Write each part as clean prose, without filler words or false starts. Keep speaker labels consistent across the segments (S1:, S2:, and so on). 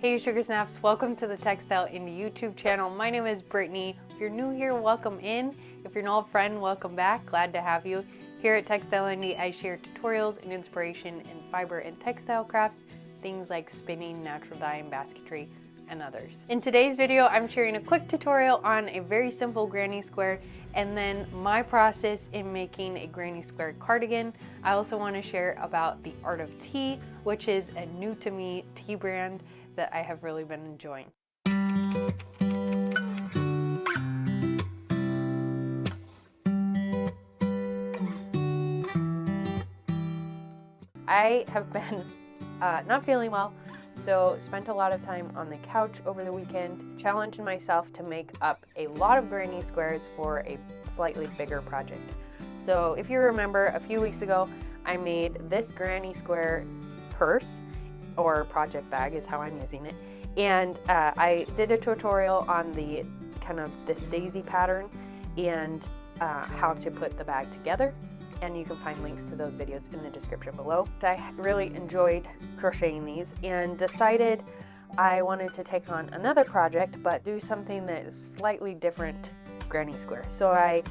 S1: Hey Sugar Snaps, welcome to the TechStyle Indie YouTube channel. My name is Brittany. If you're new here, welcome in. If you're an old friend, welcome back. Glad to have you. Here at TechStyle Indie, I share tutorials and inspiration in fiber and textile crafts, things like spinning, natural dye, and basketry, and others. In today's video, I'm sharing a quick tutorial on a very simple granny square and then my process in making a granny square cardigan. I also want to share about the Art of Tea, which is a new to me tea brand that I have really been enjoying. I have been not feeling well, so spent a lot of time on the couch over the weekend, challenging myself to make up a lot of granny squares for a slightly bigger project. So if you remember, a few weeks ago, I made this granny square purse, or project bag is how I'm using it. And I did a tutorial on the kind of this daisy pattern and how to put the bag together. And you can find links to those videos in the description below. I really enjoyed crocheting these and decided I wanted to take on another project, but do something that is slightly different granny square. So I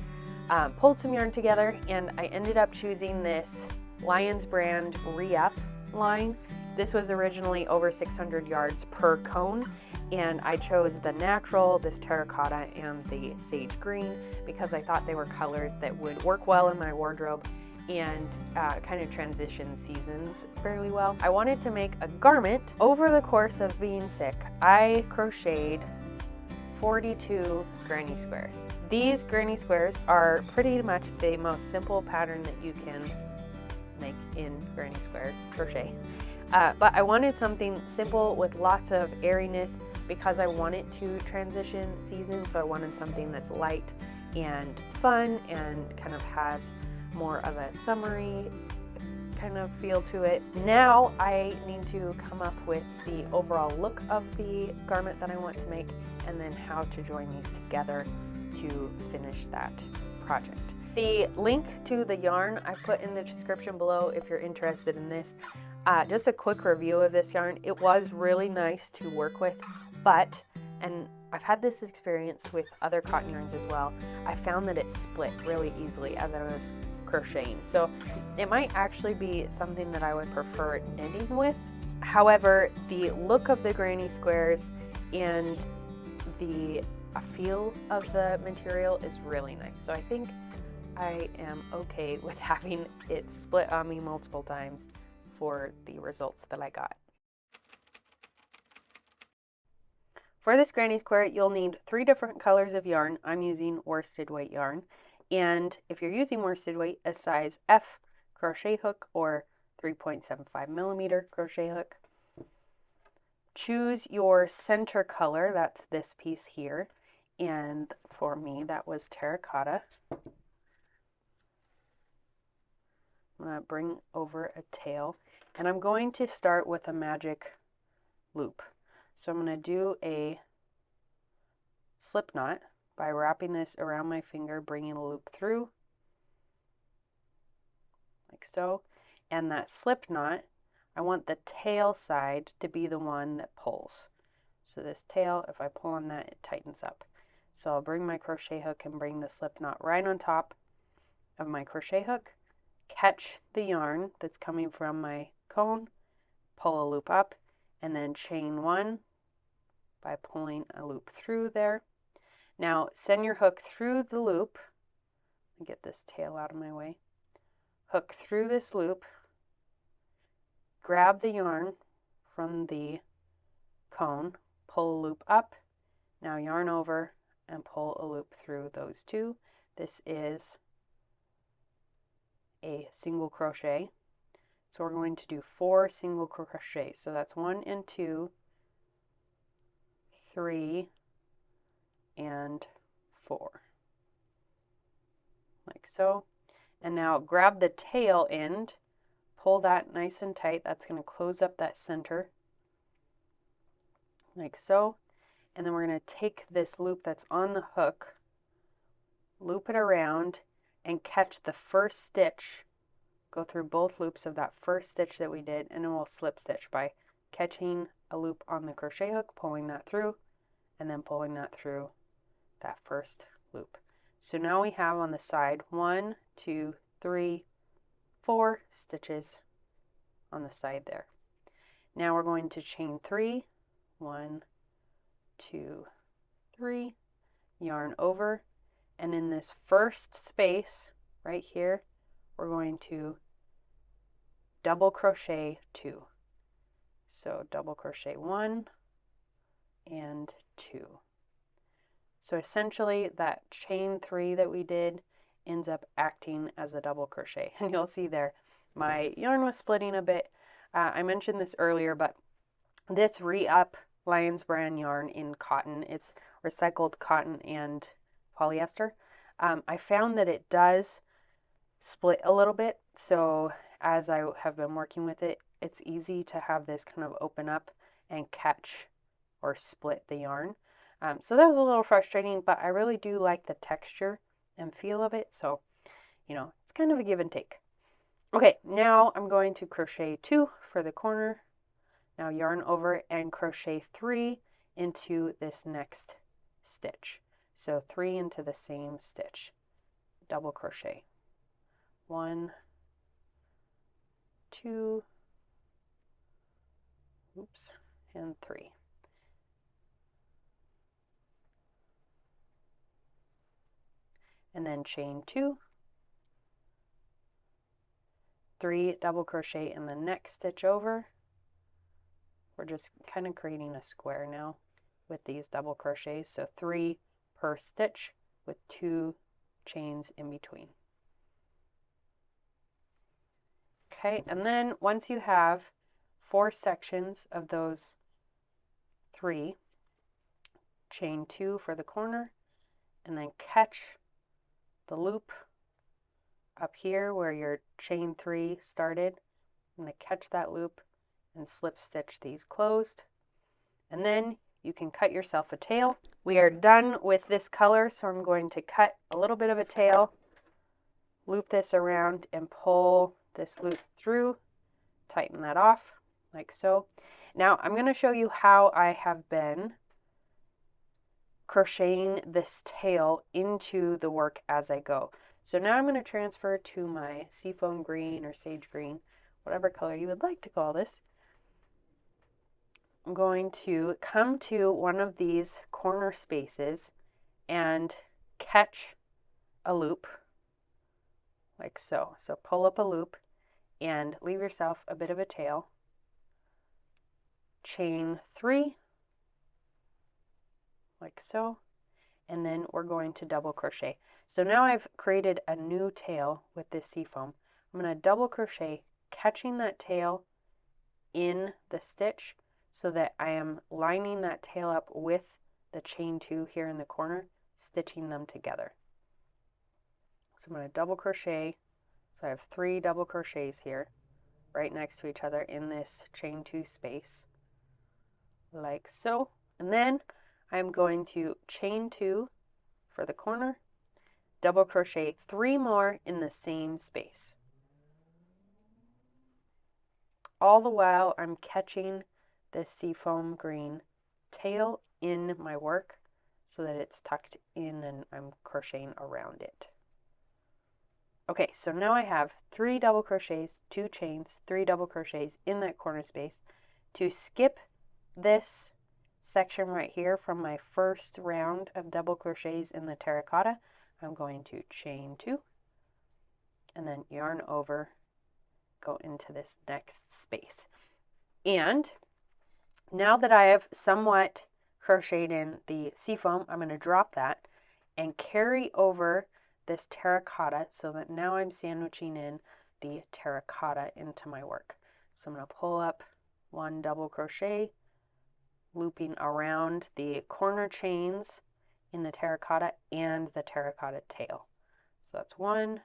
S1: pulled some yarn together and I ended up choosing this Lions brand Re-Up line. This was originally over 600 yards per cone, and I chose the natural, this terracotta, and the sage green because I thought they were colors that would work well in my wardrobe and kind of transition seasons fairly well. I wanted to make a garment. Over the course of being sick, I crocheted 42 granny squares. These granny squares are pretty much the most simple pattern that you can make in granny square crochet. But I wanted something simple with lots of airiness because I wanted to transition seasons, so I wanted something that's light and fun and kind of has more of a summery kind of feel to it. Now I need to come up with the overall look of the garment that I want to make and then how to join these together to finish that project. The link to the yarn I put in the description below if you're interested in this. Just a quick review of this yarn. It was really nice to work with, but, and I've had this experience with other cotton yarns as well, I found that it split really easily as I was crocheting. So it might actually be something that I would prefer knitting with. However, the look of the granny squares and the feel of the material is really nice. So I think I am okay with having it split on me multiple times for the results that I got. For this granny square, you'll need 3 different colors of yarn. I'm using worsted weight yarn. And if you're using worsted weight, a size F crochet hook or 3.75 millimeter crochet hook. Choose your center color, that's this piece here. And for me, that was terracotta. I'm going to bring over a tail, and I'm going to start with a magic loop. So I'm going to do a slip knot by wrapping this around my finger, bringing a loop through, like so. And that slip knot, I want the tail side to be the one that pulls. So this tail, if I pull on that, it tightens up. So I'll bring my crochet hook and bring the slip knot right on top of my crochet hook. Catch the yarn that's coming from my cone, pull a loop up, and then chain 1 by pulling a loop through there. Now send your hook through the loop. Get this tail out of my way. Hook through this loop, grab the yarn from the cone, pull a loop up, now yarn over and pull a loop through those two. This is a single crochet. So we're going to do 4 single crochets. So that's 1 and 2, 3, and 4. Like so. And now grab the tail end, pull that nice and tight. That's going to close up that center. Like so. And then we're going to take this loop that's on the hook, loop it around, and catch the first stitch. Go through both loops of that first stitch that we did, and then we'll slip stitch by catching a loop on the crochet hook, pulling that through, and then pulling that through that first loop. So now we have on the side 1, 2, 3, 4 stitches on the side there. Now we're going to chain 3, 1, 2, 3, yarn over, and in this first space right here, we're going to double crochet 2. So double crochet 1 and 2. So essentially that chain 3 that we did ends up acting as a double crochet. And you'll see there, my yarn was splitting a bit. I mentioned this earlier, but this Re-Up Lions brand yarn in cotton, it's recycled cotton and polyester. I found that it does split a little bit. So as I have been working with it, it's easy to have this kind of open up and catch or split the yarn. So that was a little frustrating, but I really do like the texture and feel of it. So, it's kind of a give and take. Okay, now I'm going to crochet 2 for the corner. Now yarn over and crochet 3 into this next stitch. So 3 into the same stitch. Double crochet. 1, 2, and 3. And then chain 2, 3 double crochet in the next stitch over. We're just kind of creating a square now with these double crochets. So 3 per stitch with 2 chains in between. Okay, and then once you have 4 sections of those 3, chain 2 for the corner, and then catch the loop up here where your chain 3 started. I'm going to catch that loop and slip stitch these closed, and then you can cut yourself a tail. We are done with this color, so I'm going to cut a little bit of a tail, loop this around, and pull this loop through, tighten that off like so. Now I'm going to show you how I have been crocheting this tail into the work as I go. So now I'm going to transfer to my Seafoam Green or Sage Green, whatever color you would like to call this. I'm going to come to one of these corner spaces and catch a loop like so. So pull up a loop and leave yourself a bit of a tail. Chain 3 like so, and then we're going to double crochet. So now I've created a new tail with this seafoam. I'm going to double crochet, catching that tail in the stitch so that I am lining that tail up with the chain 2 here in the corner, stitching them together. So I'm going to double crochet. So I have 3 double crochets here right next to each other in this chain 2 space like so. And then I'm going to chain 2 for the corner, double crochet 3 more in the same space. All the while I'm catching this Seafoam Green tail in my work so that it's tucked in and I'm crocheting around it. Okay, so now I have 3 double crochets, 2 chains, 3 double crochets in that corner space. To skip this section right here from my first round of double crochets in the terracotta, I'm going to chain 2 and then yarn over, go into this next space. And now that I have somewhat crocheted in the seafoam, I'm going to drop that and carry over this terracotta so that now I'm sandwiching in the terracotta into my work. So I'm going to pull up 1 double crochet, looping around the corner chains in the terracotta and the terracotta tail. So that's 1.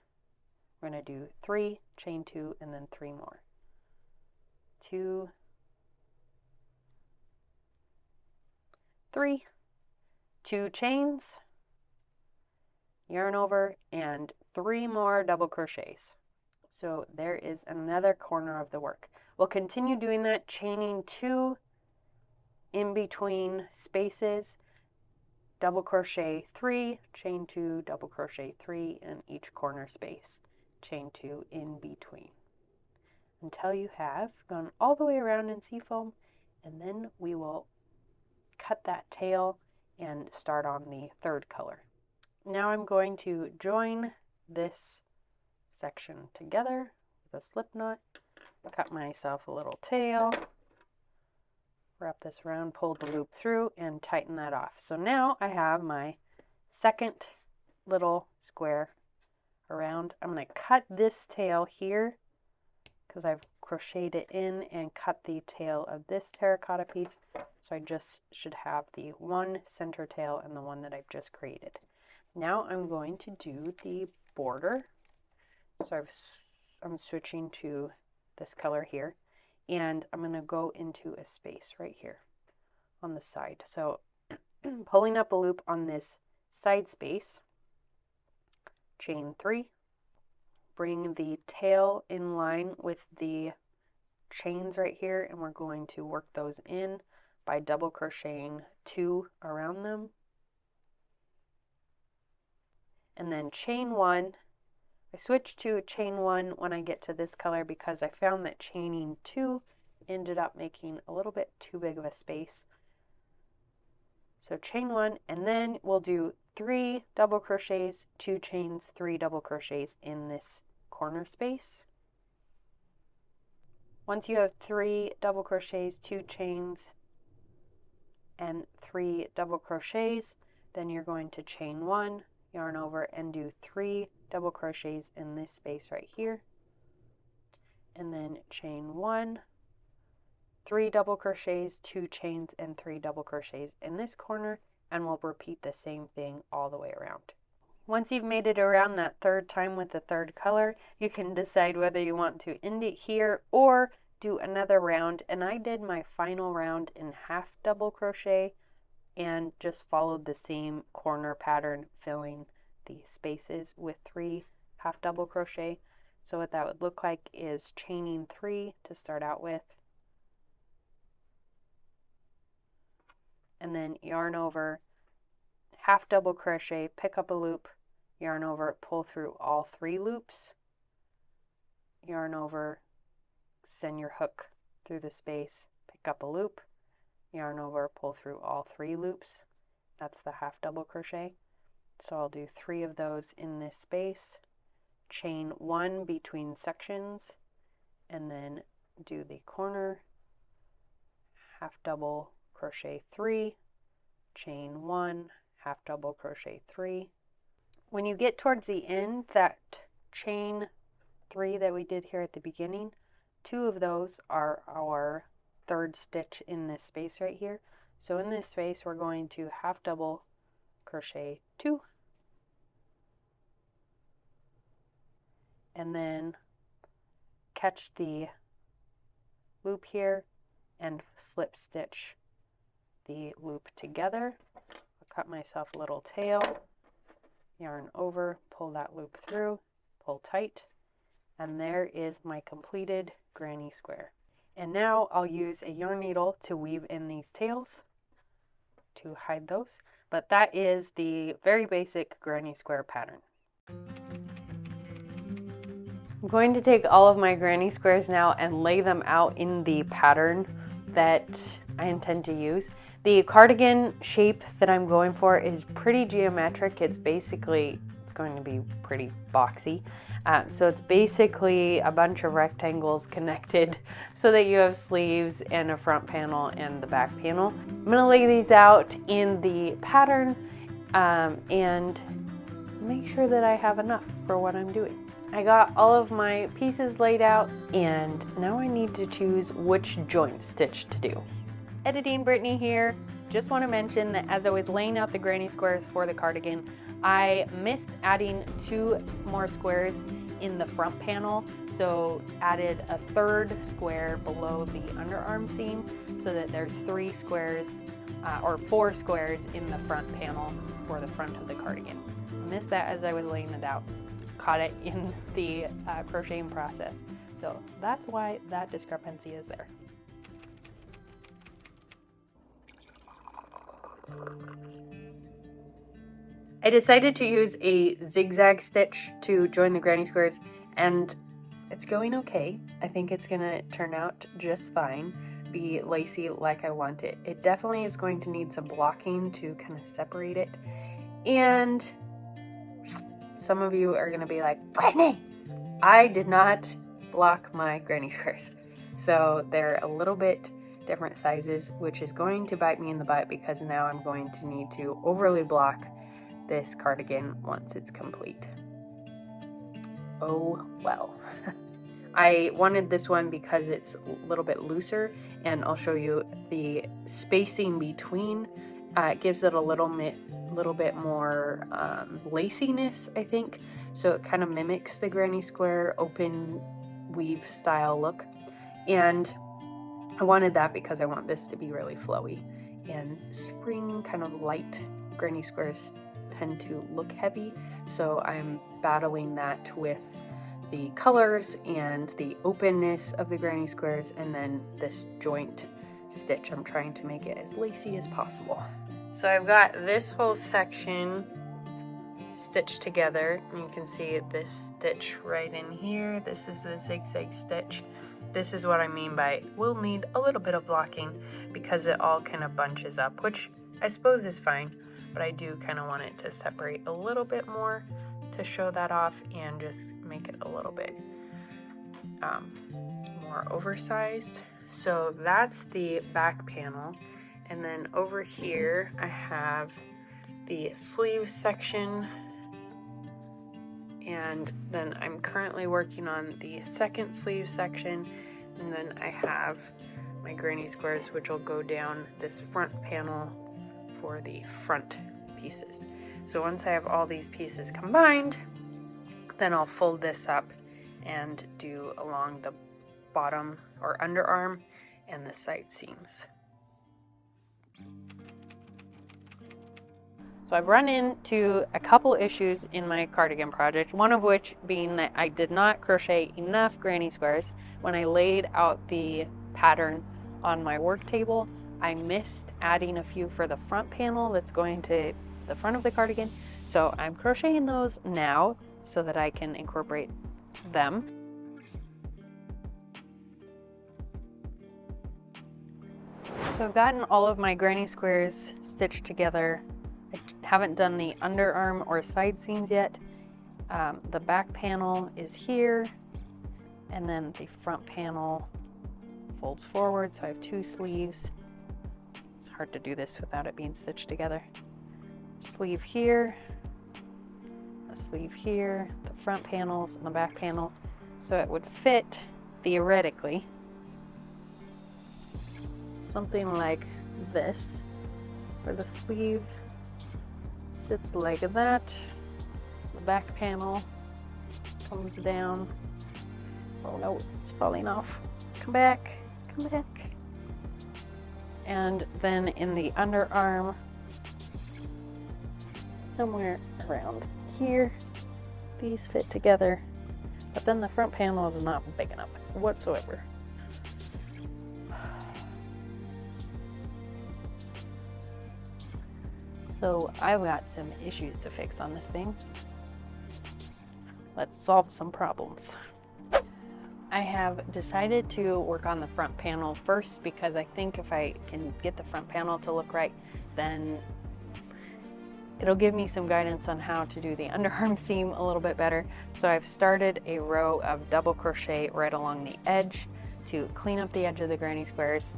S1: We're going to do 3, chain 2, and then 3 more. 2, 3, 2 chains, yarn over, and 3 more double crochets. So there is another corner of the work. We'll continue doing that, chaining 2 in between spaces, double crochet 3, chain 2, double crochet 3 in each corner space, chain 2 in between, until you have gone all the way around in seafoam, and then we will cut that tail and start on the third color. Now I'm going to join this section together with a slip knot, cut myself a little tail, wrap this around, pull the loop through, and tighten that off. So now I have my second little square around. I'm going to cut this tail here because I've crocheted it in and cut the tail of this terracotta piece. So I just should have the one center tail and the one that I've just created. Now I'm going to do the border. So I'm switching to this color here, and I'm going to go into a space right here on the side. So pulling up a loop on this side space, chain 3, bring the tail in line with the chains right here, and we're going to work those in by double crocheting 2 around them, and then chain 1. I switched to chain 1 when I get to this color because I found that chaining 2 ended up making a little bit too big of a space. So chain 1, and then we'll do 3 double crochets, 2 chains, 3 double crochets in this corner space. Once you have 3 double crochets, 2 chains, and 3 double crochets, then you're going to chain 1, yarn over, and do 3 double crochets in this space right here, and then chain 1, 3 double crochets, 2 chains, and 3 double crochets in this corner, and we'll repeat the same thing all the way around. Once you've made it around that third time with the third color, you can decide whether you want to end it here or do another round, and I did my final round in half double crochet and just followed the same corner pattern, filling the spaces with 3 half double crochet. So what that would look like is chaining 3 to start out with, and then yarn over, half double crochet, pick up a loop, yarn over, pull through all 3 loops, yarn over, send your hook through the space, pick up a loop, yarn over, pull through all 3 loops. That's the half double crochet. So I'll do 3 of those in this space, chain 1 between sections, and then do the corner, half double crochet 3, chain 1, half double crochet 3. When you get towards the end, that chain 3 that we did here at the beginning, 2 of those are our third stitch in this space right here. So in this space, we're going to half double crochet 2, and then catch the loop here and slip stitch the loop together. I'll cut myself a little tail, yarn over, pull that loop through, pull tight, and there is my completed granny square. And now I'll use a yarn needle to weave in these tails to hide those, but that is the very basic granny square pattern. I'm going to take all of my granny squares now and lay them out in the pattern that I intend to use. The cardigan shape that I'm going for is pretty geometric. It's going to be pretty boxy. So it's basically a bunch of rectangles connected so that you have sleeves and a front panel and the back panel. I'm going to lay these out in the pattern and make sure that I have enough for what I'm doing. I got all of my pieces laid out, and now I need to choose which joint stitch to do. Editing Brittany here. Just want to mention that as I was laying out the granny squares for the cardigan, I missed adding 2 more squares in the front panel, so added a 3rd square below the underarm seam so that there's 3 squares or 4 squares in the front panel for the front of the cardigan. I missed that as I was laying it out. Caught it in the crocheting process, so that's why that discrepancy is there. I decided to use a zigzag stitch to join the granny squares, and it's going okay. I think it's gonna turn out just fine, be lacy like I want it. It definitely is going to need some blocking to kind of separate it. And some of you are gonna be like, Brittany, I did not block my granny squares. So they're a little bit different sizes, which is going to bite me in the butt because now I'm going to need to overly block this cardigan once it's complete. Oh well. I wanted this one because it's a little bit looser, and I'll show you the spacing between. It gives it a little bit more laciness, I think. So it kind of mimics the granny square open weave style look. And I wanted that because I want this to be really flowy. And spring kind of light granny squares tend to look heavy, so I'm battling that with the colors and the openness of the granny squares, and then this joint stitch. I'm trying to make it as lacy as possible. So I've got this whole section stitched together, and you can see this stitch right in here. This is the zigzag stitch. This is what I mean by we'll need a little bit of blocking because it all kind of bunches up, which I suppose is fine, but I do kind of want it to separate a little bit more to show that off and just make it a little bit more oversized. So that's the back panel, and then over here I have the sleeve section, and then I'm currently working on the second sleeve section, and then I have my granny squares, which will go down this front panel for the front pieces. So once I have all these pieces combined, then I'll fold this up and do along the bottom or underarm and the side seams. So I've run into a couple issues in my cardigan project, one of which being that I did not crochet enough granny squares. When I laid out the pattern on my work table, I missed adding a few for the front panel that's going to the front of the cardigan. So I'm crocheting those now so that I can incorporate them. So I've gotten all of my granny squares stitched together. I haven't done the underarm or side seams yet. The back panel is here, and then the front panel folds forward, so I have two sleeves. It's hard to do this without it being stitched together. Sleeve here, a sleeve here, the front panels and the back panel, so it would fit theoretically something like this, where the sleeve sits like that, the back panel comes down. Oh no, it's falling off. Come back, come back. And then in the underarm, somewhere around here, these fit together, but then the front panel is not big enough whatsoever. So I've got some issues to fix on this thing. Let's solve some problems. I have decided to work on the front panel first because I think if I can get the front panel to look right, then it'll give me some guidance on how to do the underarm seam a little bit better. So I've started a row of double crochet right along the edge to clean up the edge of the granny squares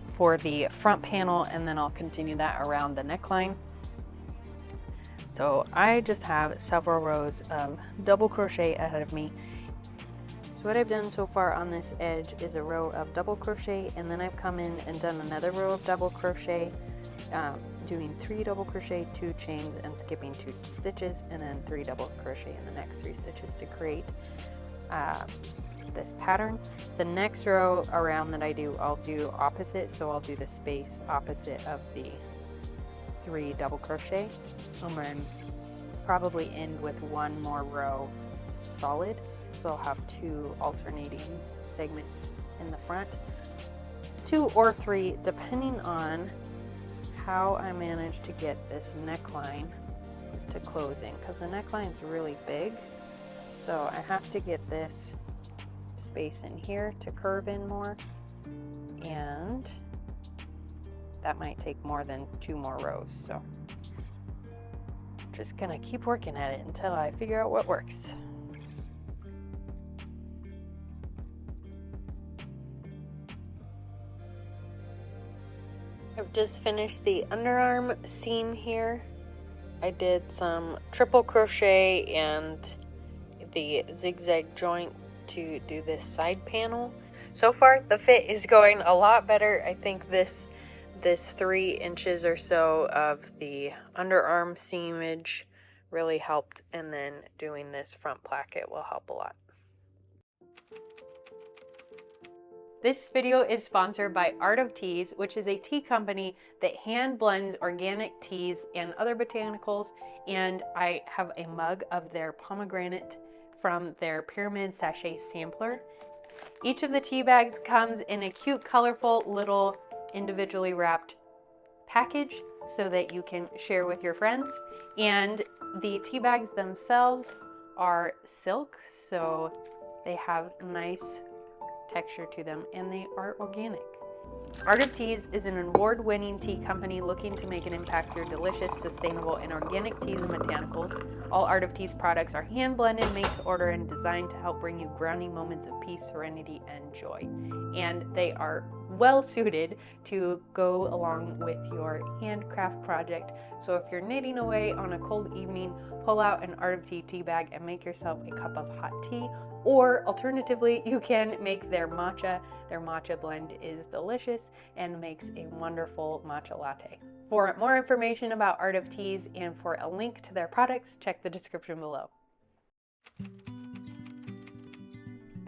S1: for the front panel, and then I'll continue that around the neckline. So I just have several rows of double crochet ahead of me. So what I've done so far on this edge is a row of double crochet, and then I've come in and done another row of double crochet, doing 3 double crochet, 2 chains, and skipping 2 stitches, and then 3 double crochet in the next 3 stitches to create this pattern. The next row around that I do, I'll do opposite, so I'll do the space opposite of the 3 double crochet, and then probably end with 1 more row solid, so I'll have 2 alternating segments in the front, 2 or 3 depending on how I managed to get this neckline to close in, because the neckline is really big. So I have to get this space in here to curve in more, and that might take more than 2 more rows. So just gonna keep working at it until I figure out what works. I've just finished the underarm seam here. I did some triple crochet and the zigzag joint to do this side panel. So far the fit is going a lot better. I think this 3 inches or so of the underarm seamage really helped, and then doing this front placket will help a lot. This video is sponsored by Art of Teas, which is a tea company that hand blends organic teas and other botanicals, and I have a mug of their pomegranate from their pyramid sachet sampler. Each of the tea bags comes in a cute, colorful, little individually wrapped package so that you can share with your friends. And the tea bags themselves are silk, so they have nice texture to them, and they are organic. Art of Teas is an award-winning tea company looking to make an impact through delicious, sustainable, and organic teas and botanicals. All Art of Teas products are hand-blended, made to order, and designed to help bring you grounding moments of peace, serenity, and joy. And they are well suited to go along with your handcraft project. So if you're knitting away on a cold evening, pull out an Art of Tea tea bag and make yourself a cup of hot tea. Or alternatively, you can make their matcha. Their matcha blend is delicious and makes a wonderful matcha latte. For more information about Art of Teas and for a link to their products, check the description below.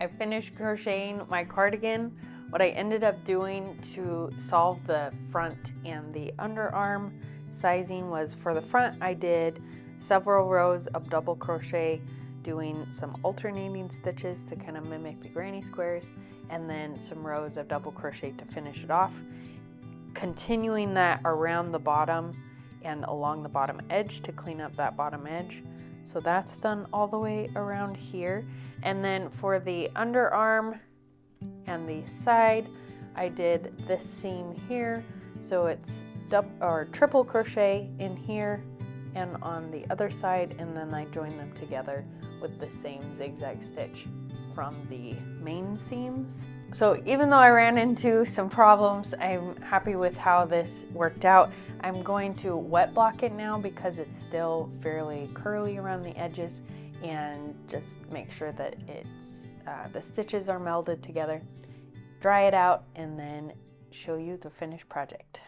S1: I finished crocheting my cardigan. What I ended up doing to solve the front and the underarm sizing was, for the front I did several rows of double crochet, doing some alternating stitches to kind of mimic the granny squares, and then some rows of double crochet to finish it off, continuing that around the bottom and along the bottom edge to clean up that bottom edge. So that's done all the way around here. And then for the underarm and the side, I did this seam here, so it's triple crochet in here and on the other side, and then I join them together with the same zigzag stitch from the main seams. So even though I ran into some problems, I'm happy with how this worked out. I'm going to wet block it now because it's still fairly curly around the edges, and just make sure that it's the stitches are melded together. Dry it out and then show you the finished project.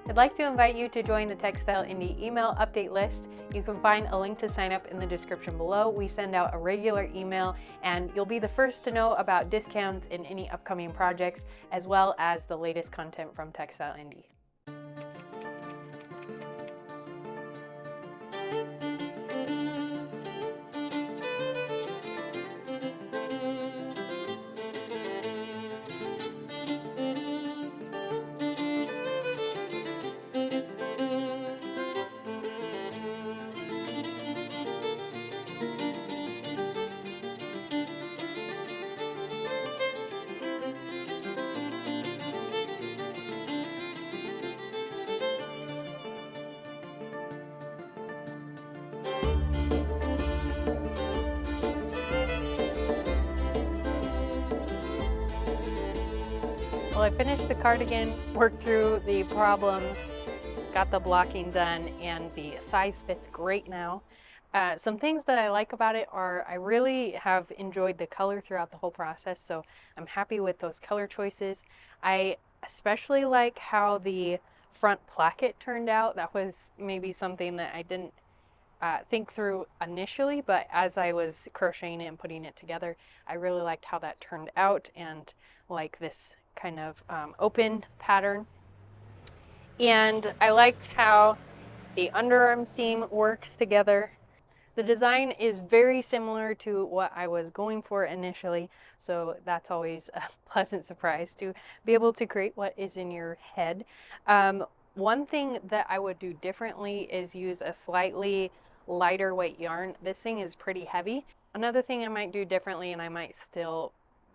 S1: I'd like to invite you to join the TechStyle Indie email update list. You can find a link to sign up in the description below. We send out a regular email, and you'll be the first to know about discounts in any upcoming projects, as well as the latest content from TechStyle Indie. Well, I finished the cardigan, worked through the problems, got the blocking done, and the size fits great now. Some things that I like about it are I really have enjoyed the color throughout the whole process, so I'm happy with those color choices. I especially like how the front placket turned out. That was maybe something that I didn't think through initially, but as I was crocheting it and putting it together, I really liked how that turned out, and like this kind of open pattern. And I liked how the underarm seam works together. The design is very similar to what I was going for initially, so that's always a pleasant surprise to be able to create what is in your head. One thing that I would do differently is use a slightly lighter weight yarn. This thing is pretty heavy. Another thing I might do differently, and I might still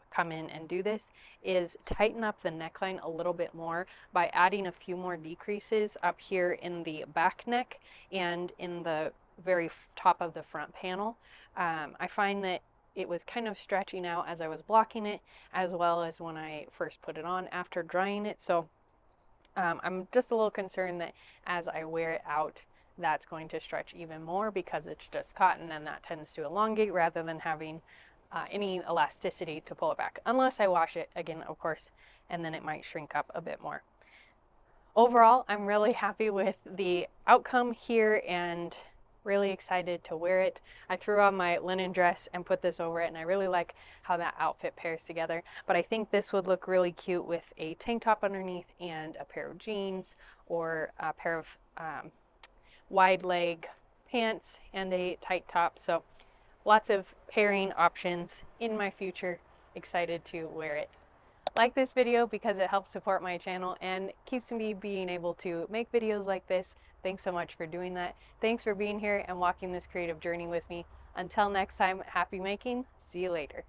S1: come in and do this, is tighten up the neckline a little bit more by adding a few more decreases up here in the back neck and in the very top of the front panel. I find that it was kind of stretching out as I was blocking it, as well as when I first put it on after drying it. So I'm just a little concerned that as I wear it out, that's going to stretch even more because it's just cotton, and that tends to elongate rather than having any elasticity to pull it back, unless I wash it again, of course, and then it might shrink up a bit more. Overall, I'm really happy with the outcome here and really excited to wear it. I threw on my linen dress and put this over it, and I really like how that outfit pairs together. But I think this would look really cute with a tank top underneath and a pair of jeans, or a pair of wide leg pants and a tight top. So lots of pairing options in my future. Excited to wear it. Like this video because it helps support my channel and keeps me being able to make videos like this. Thanks so much for doing that. Thanks for being here and walking this creative journey with me. Until next time, happy making. See you later.